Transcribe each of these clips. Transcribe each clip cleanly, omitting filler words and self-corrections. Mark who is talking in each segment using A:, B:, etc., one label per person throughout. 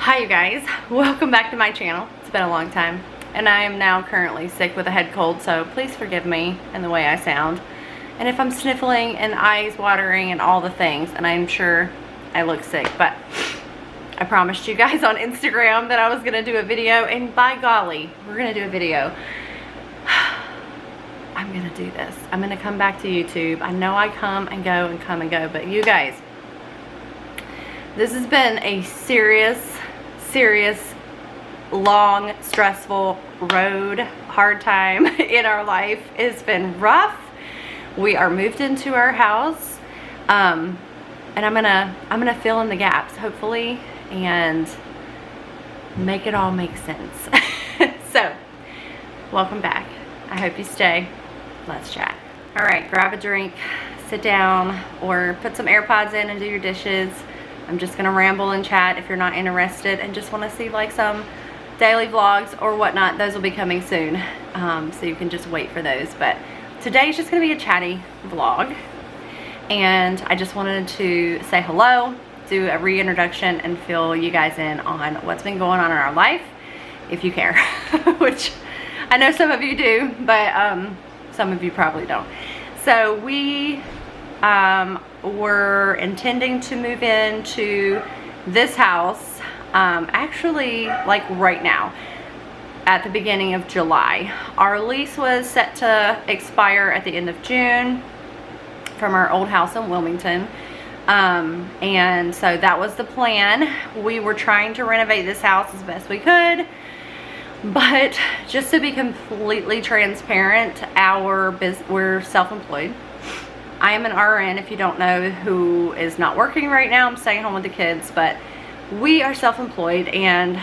A: Hi you guys, welcome back to my channel. It's been a long time and I am now currently sick with a head cold, so please forgive me and the way I sound and if I'm sniffling and eyes watering and all the things, and I'm sure I look sick, but I promised you guys on Instagram that I was gonna do a video, and by golly, we're gonna do a video. I'm gonna do this. I'm gonna come back to YouTube. I know I come and go, but you guys, this has been a serious, long, stressful road, hard time in our life. It's been rough. We are moved into our house, and I'm gonna fill in the gaps, hopefully, and make it all make sense. So, welcome back. I hope you stay. Let's chat. All right, grab a drink, sit down, or put some AirPods in and do your dishes. I'm just gonna ramble and chat if you're not interested and just wanna see like some daily vlogs or whatnot. Those will be coming soon, so you can just wait for those. But today's just gonna be a chatty vlog, and I just wanted to say hello, do a reintroduction, and fill you guys in on what's been going on in our life, if you care, which I know some of you do, but some of you probably don't. So we were intending to move into this house actually like right now at the beginning of July. Our lease was set to expire at the end of June from our old house in Wilmington, and so that was the plan. We were trying to renovate this house as best we could, but just to be completely transparent, we're self-employed. I am an RN, if you don't know, who is not working right now. I'm staying home with the kids, but we are self-employed, and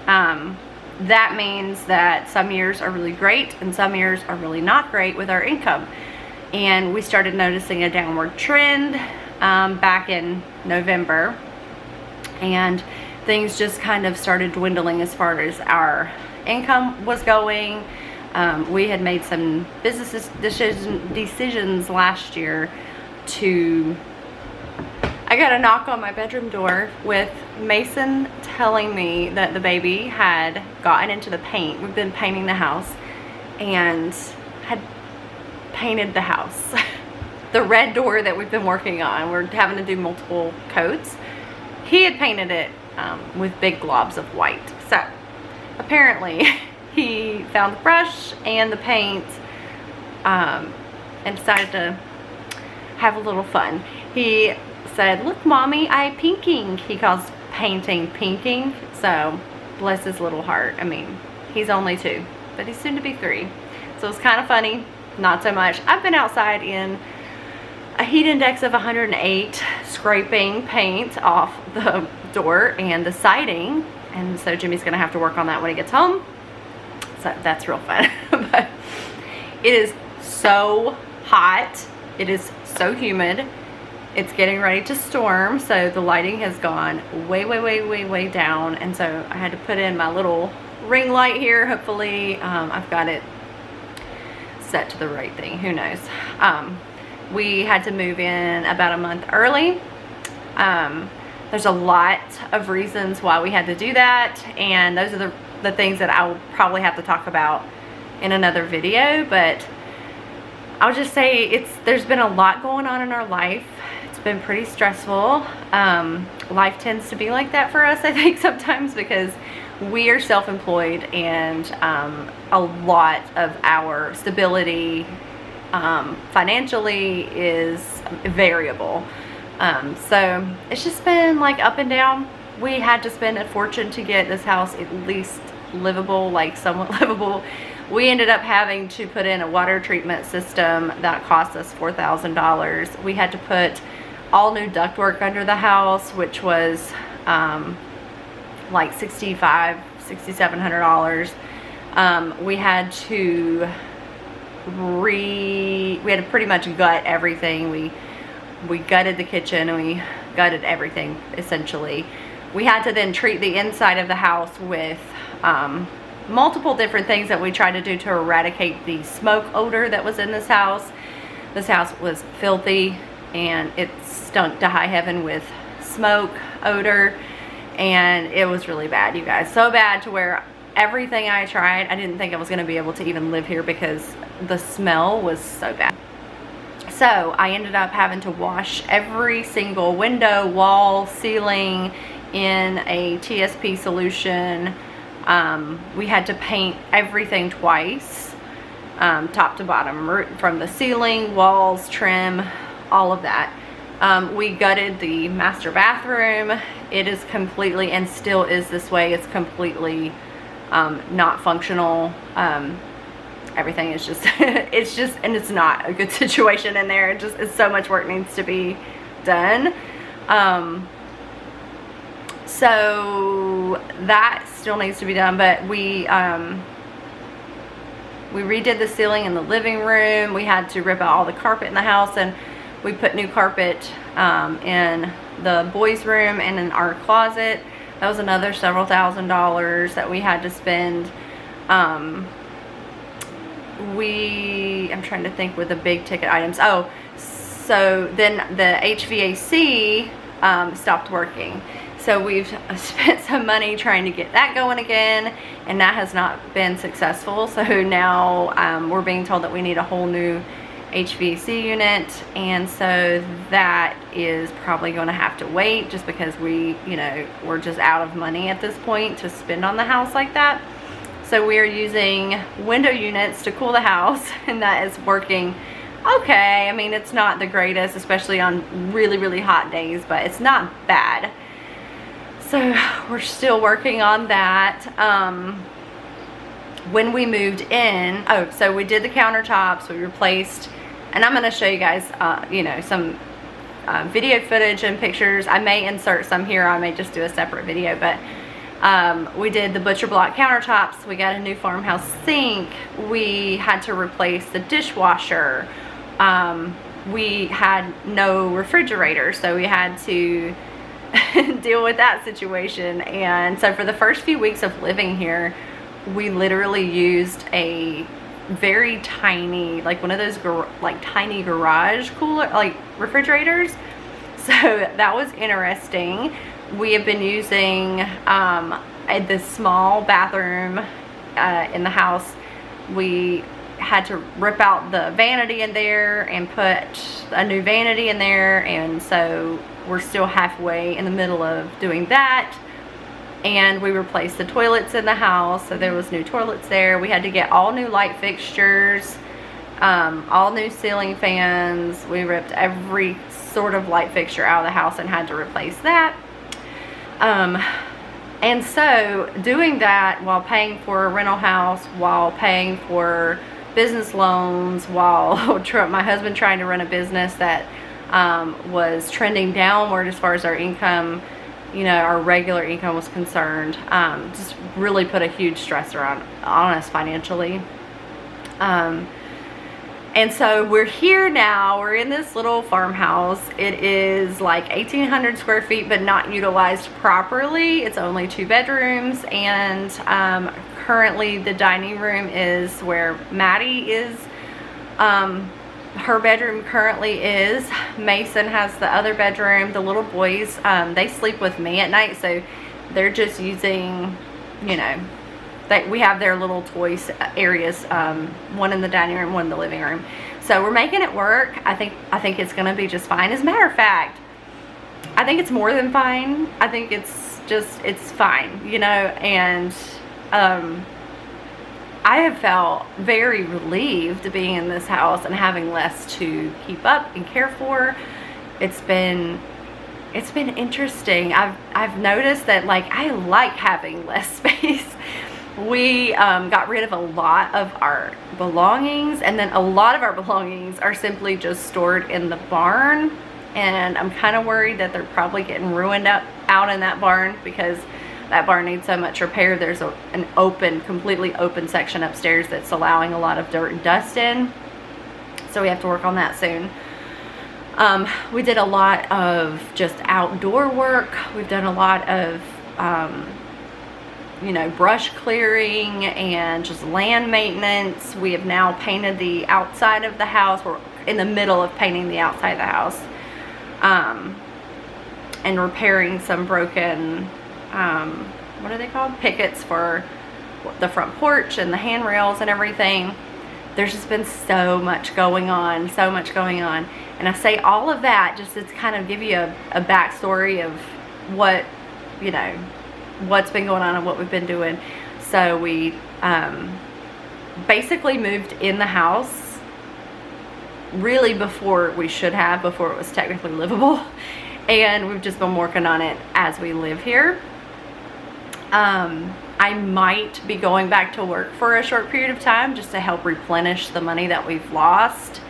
A: that means that some years are really great and some years are really not great with our income. And we started noticing a downward trend back in November, and things just kind of started dwindling as far as our income was going. We had made some business decisions last year to, I got a knock on my bedroom door with Mason telling me that the baby had gotten into the paint. We've been painting the house and had painted the house. The red door that we've been working on, we're having to do multiple coats. He had painted it with big globs of white. So apparently he found the brush and the paint and decided to have a little fun. He said, "Look, Mommy, I pinking." He calls painting pinking. So bless his little heart. I mean, he's only 2, but he's soon to be 3. So it's kind of funny, not so much. I've been outside in a heat index of 108 scraping paint off the door and the siding, and so Jimmy's gonna have to work on that when he gets home. So that's real fun. But it is so hot. It is so humid. It's getting ready to storm, so the lighting has gone way down, and so I had to put in my little ring light here. Hopefully I've got it set to the right thing. Who knows? We had to move in about a month early. There's a lot of reasons why we had to do that, and those are the things that I will probably have to talk about in another video, but I'll just say there's been a lot going on in our life. It's been pretty stressful. Life tends to be like that for us, I think, sometimes, because we are self-employed, and a lot of our stability financially is variable. So it's just been like up and down. We had to spend a fortune to get this house at least livable, like somewhat livable. We ended up having to put in a water treatment system that cost us $4,000. We had to put all new ductwork under the house, which was like $6,700. We had to pretty much gut everything. We gutted the kitchen, and we gutted everything essentially. We had to then treat the inside of the house with multiple different things that we tried to do to eradicate the smoke odor that was in this house. This house was filthy, and it stunk to high heaven with smoke odor, and it was really bad, you guys. So bad to where everything I tried, I didn't think I was going to be able to even live here because the smell was so bad. So I ended up having to wash every single window, wall, ceiling in a TSP solution. We had to paint everything twice, top to bottom, from the ceiling, walls, trim, all of that. We gutted the master bathroom. It is completely, and still is this way, it's completely not functional. Everything is just it's just, and it's not a good situation in there. It just is, so much work needs to be done. So that still needs to be done, but we redid the ceiling in the living room. We had to rip out all the carpet in the house, and we put new carpet in the boys' room and in our closet. That was another several $1,000s that we had to spend. I'm trying to think with the big ticket items. Oh, so then the HVAC stopped working. So we've spent some money trying to get that going again, and that has not been successful. So now we're being told that we need a whole new HVAC unit, and so that is probably going to have to wait, just because we're just out of money at this point to spend on the house like that. So we are using window units to cool the house, and that is working okay. I mean, it's not the greatest, especially on really, really hot days, but it's not bad. So we're still working on that. When we moved in, so we did the countertops, we replaced, and I'm going to show you guys, some video footage and pictures. I may insert some here, I may just do a separate video, but we did the butcher block countertops. We got a new Farmhouse sink. We had to replace the dishwasher. We had no refrigerator, so we had to deal with that situation. And so for the first few weeks of living here, we literally used a very tiny, like one of those tiny garage cooler, like refrigerators. So that was interesting. We have been using this small bathroom in the house. We had to rip out the vanity in there and put a new vanity in there, and so we're still halfway in the middle of doing that. And we replaced the toilets in the house, so there was new toilets there. We had to get all new light fixtures, all new ceiling fans. We ripped every sort of light fixture out of the house and had to replace that. And so doing that while paying for a rental house, while paying for business loans, while my husband trying to run a business that was trending downward as far as our income, our regular income was concerned, just really put a huge stressor on us financially. And so we're here now. We're in this little farmhouse. It is like 1,800 square feet, but not utilized properly. It's only 2 bedrooms, and currently the dining room is where Maddie is. Her bedroom currently is. Mason has the other bedroom. The little boys, they sleep with me at night, so they're just using, we have their little toys areas, one in the dining room, one in the living room. So we're making it work. I think it's gonna be just fine. As a matter of fact, I think it's more than fine. I think it's fine, and I have felt very relieved being in this house and having less to keep up and care for. It's been interesting. I've noticed that I like having less space. We got rid of a lot of our belongings, and then a lot of our belongings are simply just stored in the barn, and I'm kind of worried that they're probably getting ruined out in that barn, because that barn needs so much repair. There's an completely open section upstairs that's allowing a lot of dirt and dust in, so we have to work on that soon. We did a lot of just outdoor work. We've done a lot of brush clearing and just land maintenance. We have now painted the outside of the house. We're in the middle of painting the outside of the house, and repairing some broken what are they called? Pickets for the front porch and the handrails and everything. There's just been so much going on, so much going on. And I say all of that just to kind of give you a backstory of what, you know, what's been going on and what we've been doing. So we basically moved in the house really before we should have, before it was technically livable. And we've just been working on it as we live here. I might be going back to work for a short period of time just to help replenish the money that we've lost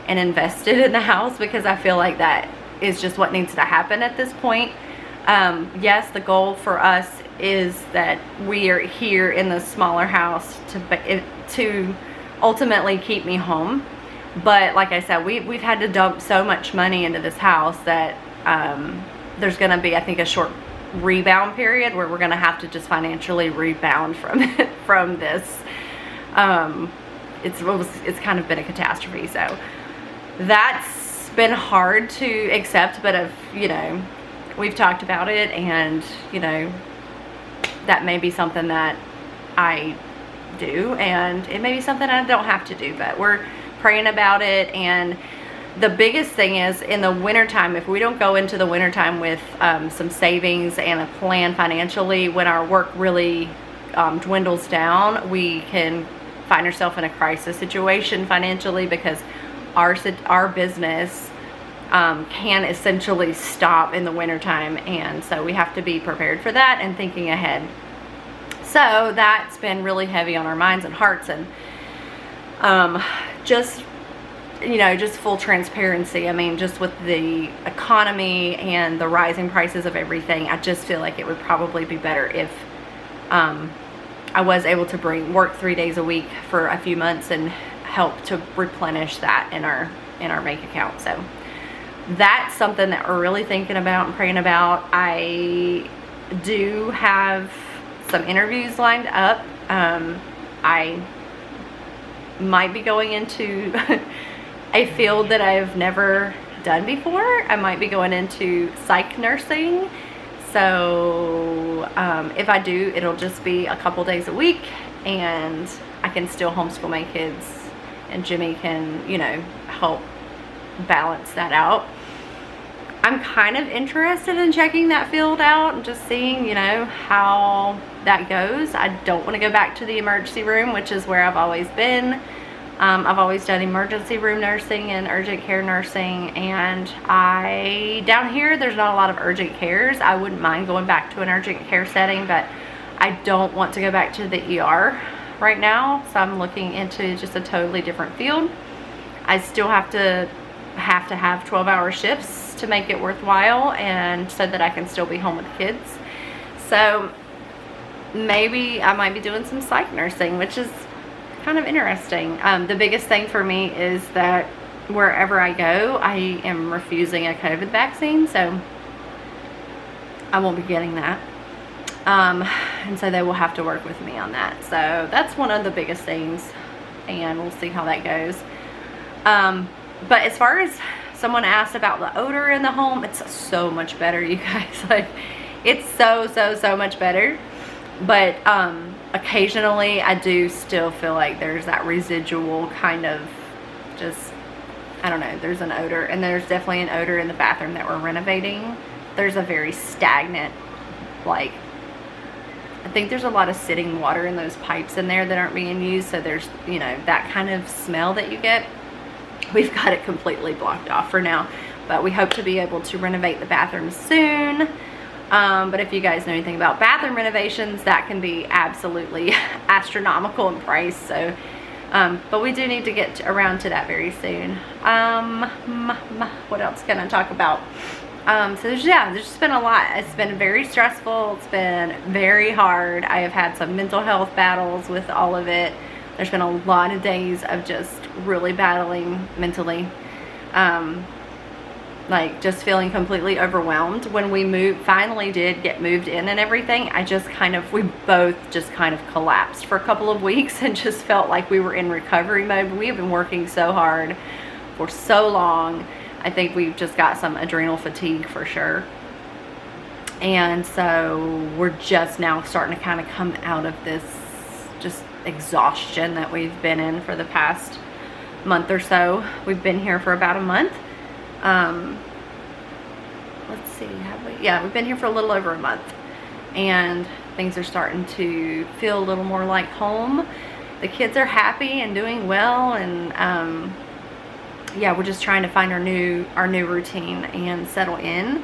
A: and invested in the house, because I feel like that is just what needs to happen at this point. Yes, the goal for us is that we are here in the smaller house to ultimately keep me home. But like I said, we've had to dump so much money into this house that there's going to be, I think, a short rebound period where we're going to have to just financially rebound from it, from this. It's kind of been a catastrophe, so that's been hard to accept. But you know, we've talked about it, and you know, that may be something that I do, and it may be something I don't have to do, but we're praying about it. And the biggest thing is, in the wintertime, if we don't go into the wintertime with some savings and a plan financially, when our work really dwindles down, we can find ourselves in a crisis situation financially, because our business can essentially stop in the wintertime. And so we have to be prepared for that and thinking ahead. So that's been really heavy on our minds and hearts. And just, you know, just full transparency, I mean, just with the economy and the rising prices of everything, I just feel like it would probably be better if I was able to work 3 days a week for a few months and help to replenish that in our bank account. So that's something that we're really thinking about and praying about. I do have some interviews lined up. I might be going into a field that I've never done before. I might be going into psych nursing. So if I do, it'll just be a couple days a week, and I can still homeschool my kids, and Jimmy can, you know, help balance that out. I'm kind of interested in checking that field out and just seeing, you know, how that goes. I don't want to go back to the emergency room, which is where I've always been. I've always done emergency room nursing and urgent care nursing, and down here there's not a lot of urgent cares. I wouldn't mind going back to an urgent care setting, but I don't want to go back to the ER right now. So I'm looking into just a totally different field. I still have to have 12-hour shifts to make it worthwhile, and so that I can still be home with kids. So maybe I might be doing some psych nursing, which is kind of interesting. The biggest thing for me is that wherever I go, I am refusing a COVID vaccine, so I won't be getting that. And so they will have to work with me on that. So that's one of the biggest things, and we'll see how that goes. But as far as someone asked about the odor in the home, it's so much better, you guys. Like, it's so much better. But occasionally I do still feel like there's that residual kind of just, I don't know, there's an odor. And there's definitely an odor in the bathroom that we're renovating. There's a very stagnant, like, I think there's a lot of sitting water in those pipes in there that aren't being used. So there's, you know, that kind of smell that you get. We've got it completely blocked off for now, but we hope to be able to renovate the bathroom soon. But if you guys know anything about bathroom renovations, that can be absolutely astronomical in price. So, but we do need to get around to that very soon. What else can I talk about? So there's just been a lot. It's been very stressful. It's been very hard. I have had some mental health battles with all of it. There's been a lot of days of just really battling mentally. Like just feeling completely overwhelmed. When we finally did get moved in and everything, we both just kind of collapsed for a couple of weeks and just felt like we were in recovery mode. We have been working so hard for so long. I think we've just got some adrenal fatigue for sure. And so we're just now starting to kind of come out of this just exhaustion that we've been in for the past month or so. We've been here for about a month. Let's see, have we? Yeah, we've been here for a little over a month, and things are starting to feel a little more like home. The kids are happy and doing well, and yeah, we're just trying to find our new routine and settle in.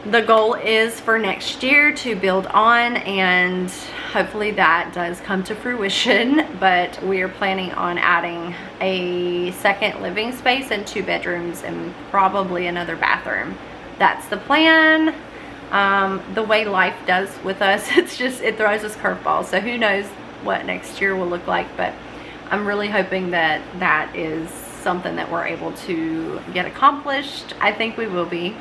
A: The goal is for next year to build on, and hopefully that does come to fruition, but we are planning on adding a second living space and 2 bedrooms and probably another bathroom. That's the plan. The way life does with us, it throws us curveballs, so who knows what next year will look like, but I'm really hoping that that is something that we're able to get accomplished. I think we will be.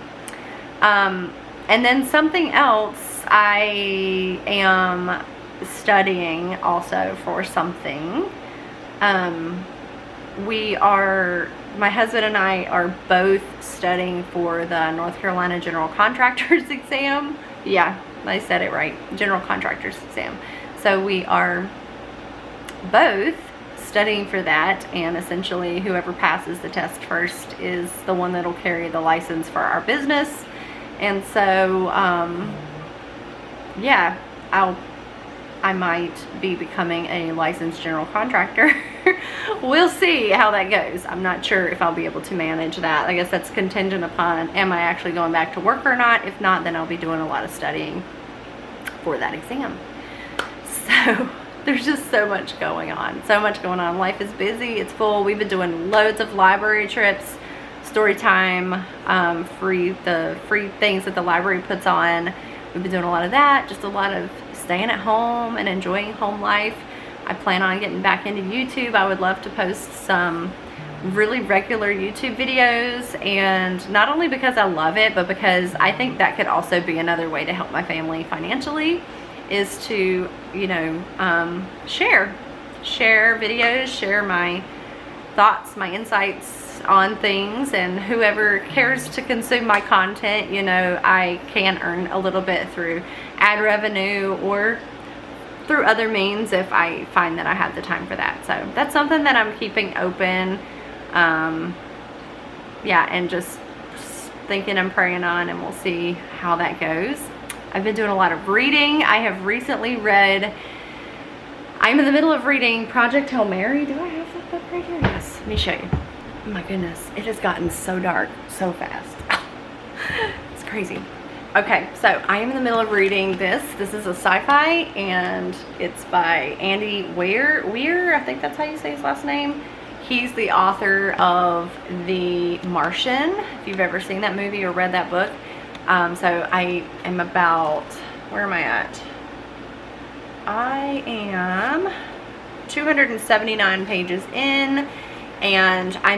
A: And then something else, I am studying also for something. My husband and I are both studying for the North Carolina General Contractors exam. Yeah, I said it right, General Contractors exam. So we are both studying for that, and essentially whoever passes the test first is the one that'll carry the license for our business. And so yeah, I might be becoming a licensed general contractor. We'll see how that goes. I'm not sure if I'll be able to manage that. I guess that's contingent upon, am I actually going back to work or not? If not, then I'll be doing a lot of studying for that exam. So there's just so much going on. So much going on. Life is busy. It's full. We've been doing loads of library trips, story time, the free things that the library puts on. We've been doing a lot of that. Just a lot of staying at home and enjoying home life. I plan on getting back into YouTube. I would love to post some really regular YouTube videos, and not only because I love it, but because I think that could also be another way to help my family financially, is to, you know, share videos, share my thoughts, my insights on things, and whoever cares to consume my content, you know, I can earn a little bit through ad revenue or through other means if I find that I have the time for that. So that's something that I'm keeping open. Yeah, and just thinking and praying on, and we'll see how that goes. I've been doing a lot of reading. I have recently read, I'm in the middle of reading Project Hail Mary. Do I have that book right here? Yes, let me show you. Oh my goodness, it has gotten so dark so fast. It's crazy. Okay, so I am in the middle of reading this. This is a sci-fi, and it's by Andy Weir. I think that's how you say his last name. He's the author of The Martian, if you've ever seen that movie or read that book. So I am about, where am I at? I am 279 pages in, and I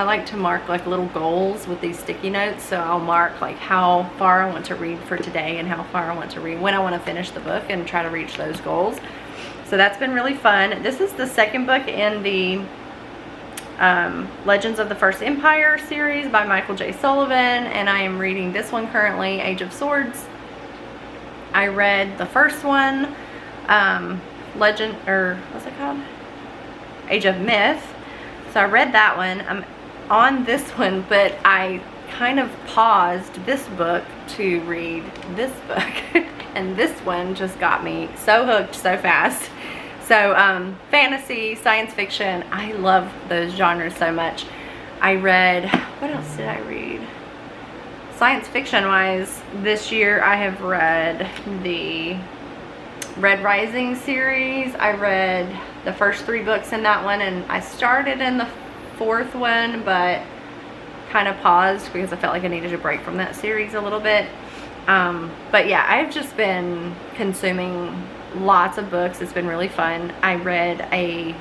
A: like to mark like little goals with these sticky notes. So I'll mark like how far I want to read for today and how far I want to read, when I want to finish the book, and try to reach those goals. So that's been really fun. This is the second book in the Legends of the First Empire series by Michael J. Sullivan, and I am reading this one currently, Age of Swords. I read the first one, what's it called? Age of Myth. So I read that one. I'm on this one, but I kind of paused this book to read this book. And this one just got me so hooked so fast. So fantasy, science fiction, I love those genres so much. I read, what else did I read? Science fiction wise, this year I have read the Red Rising series. I read the first 3 books in that one, and I started in the 4th one, but kind of paused because I felt like I needed a break from that series a little bit. But yeah, I've just been consuming lots of books. It's been really fun. I read a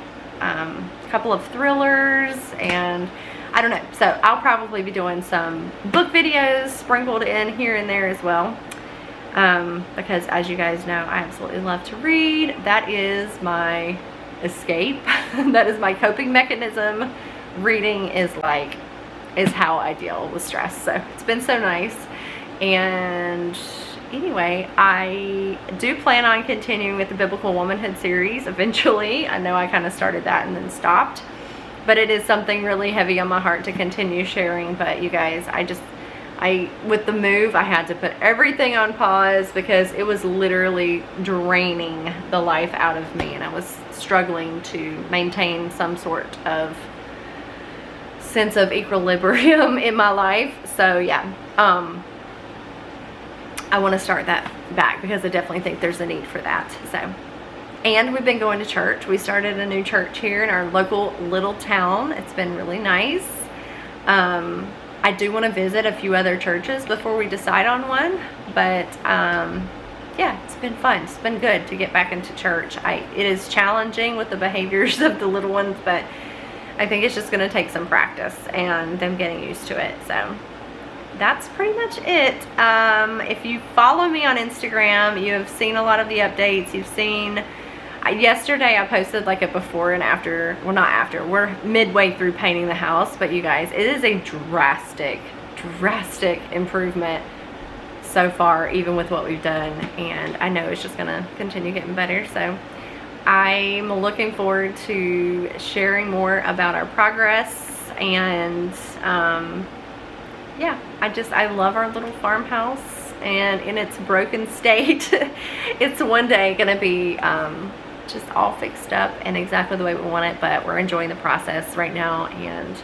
A: couple of thrillers, and I don't know, so I'll probably be doing some book videos sprinkled in here and there as well, because as you guys know, I absolutely love to read. That is my escape. That is my coping mechanism. Reading is how I deal with stress. So it's been so nice, And anyway, I do plan on continuing with the Biblical Womanhood series eventually. I know I kind of started that and then stopped, but it is something really heavy on my heart to continue sharing. But you guys, with the move, I had to put everything on pause because it was literally draining the life out of me, and I was struggling to maintain some sort of sense of equilibrium in my life. So yeah, I want to start that back because I definitely think there's a need for that. So, and we've been going to church. We started a new church here in our local little town. It's been really nice. I do want to visit a few other churches before we decide on one, but yeah, it's been fun. It's been good to get back into church. It is challenging with the behaviors of the little ones, but I think it's just going to take some practice and them getting used to it. So that's pretty much it. If you follow me on Instagram, you have seen a lot of the updates. You've seen, yesterday I posted like a before and after. Well, not after. We're midway through painting the house, but you guys, it is a drastic improvement so far, even with what we've done. And I know it's just going to continue getting better. So I'm looking forward to sharing more about our progress. And yeah, I love our little farmhouse, and in its broken state, it's one day gonna be just all fixed up and exactly the way we want it, but we're enjoying the process right now. And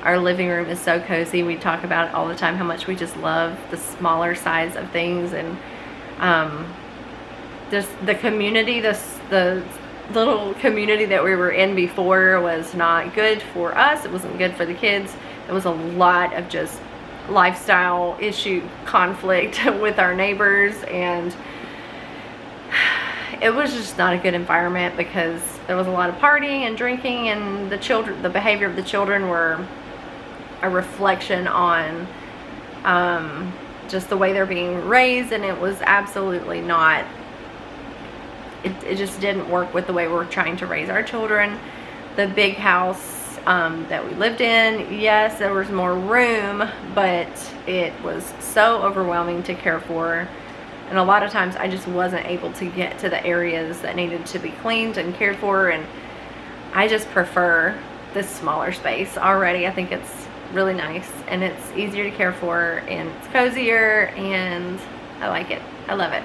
A: our living room is so cozy. We talk about it all the time, how much we just love the smaller size of things. And just the community, the little community that we were in before was not good for us. It wasn't good for the kids. It was a lot of just lifestyle issue conflict with our neighbors, and it was just not a good environment because there was a lot of partying and drinking, and the behavior of the children were a reflection on just the way they're being raised, and it was absolutely not, it just didn't work with the way we're trying to raise our children. The big house that we lived in, yes, there was more room, but it was so overwhelming to care for, and a lot of times I just wasn't able to get to the areas that needed to be cleaned and cared for. And I just prefer this smaller space already. I think it's really nice, and it's easier to care for, and it's cozier, and I like it. I love it.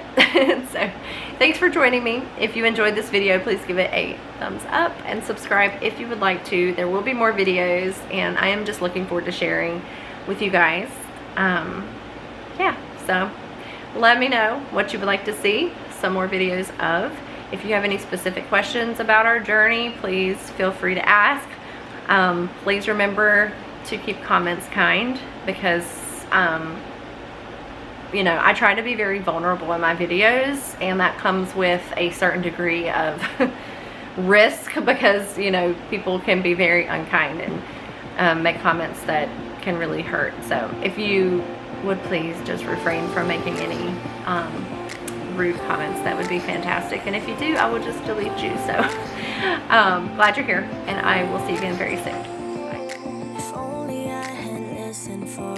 A: So thanks for joining me. If you enjoyed this video, please give it a thumbs up and subscribe if you would like to. There will be more videos, and I am just looking forward to sharing with you guys. Yeah, so let me know what you would like to see some more videos of. If you have any specific questions about our journey, please feel free to ask. Please remember to keep comments kind, because you know, I try to be very vulnerable in my videos, and that comes with a certain degree of risk, because, you know, people can be very unkind and make comments that can really hurt. So if you would please just refrain from making any rude comments, that would be fantastic. And if you do, I will just delete you. So glad you're here, and I will see you again very soon. Bye. If only I had listened for